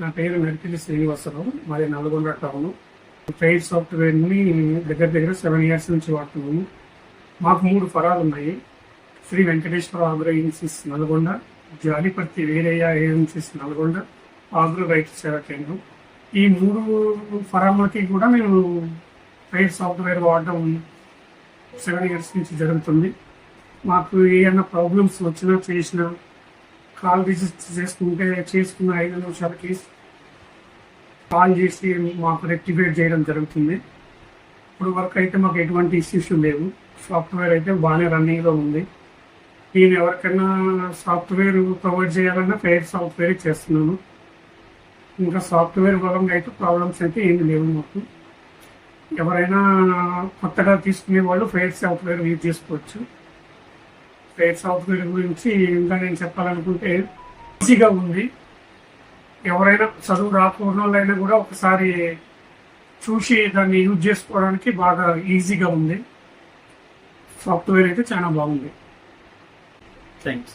నా పేరు నడిపిల్లి శ్రీనివాసరావు, మరి నల్గొండ టౌన్. ఫెయిర్ సాఫ్ట్వేర్ని దగ్గర దగ్గర 7 years నుంచి వాడుతున్నాము. మాకు 3 ఫరాలు ఉన్నాయి. Shri Venkateswara agro agencies Nalgonda, Jaliparthi Veeraiah agencies Nalgonda, agro రైతు సేవా కేంద్రం. ఈ 3 ఫరాలకి కూడా మేము ఫెయిర్ సాఫ్ట్వేర్ వాడడం 7 years నుంచి జరుగుతుంది. మాకు ఏమైనా ప్రాబ్లమ్స్ వచ్చినా చేసినా కాల్ రిజిస్టర్ చేసుకున్న 5 నిమిషాలకి కాల్ చేసి మాకు రెక్టిఫై చేయడం జరుగుతుంది. ఇప్పుడు వరకు అయితే మాకు ఎటువంటి ఇష్యూస్ లేవు. సాఫ్ట్వేర్ అయితే బాగానే రన్నింగ్లో ఉంది. నేను ఎవరికైనా సాఫ్ట్వేర్ ప్రొవైడ్ చేయాలన్నా ఫెయిర్ సాఫ్ట్వేర్ చేస్తున్నాను. ఇంకా సాఫ్ట్వేర్ పరంగా అయితే ప్రాబ్లమ్స్ అయితే ఏమి లేవు మాకు. ఎవరైనా కొత్తగా తీసుకునే వాళ్ళు ఫెయిర్ సాఫ్ట్వేర్ యూజ్ చేసుకోవచ్చు. ఫెయిర్ సాఫ్ట్వేర్ గురించి ఇంకా నేను చెప్పాలనుకుంటే ఈజీగా ఉంది. ఎవరైనా చదువు రాకపోయిన వాళ్ళైనా కూడా ఒకసారి చూసి దాన్ని యూజ్ చేసుకోవడానికి బాగా ఈజీగా ఉంది. సాఫ్ట్వేర్ అయితే చాలా బాగుంది. థ్యాంక్స్.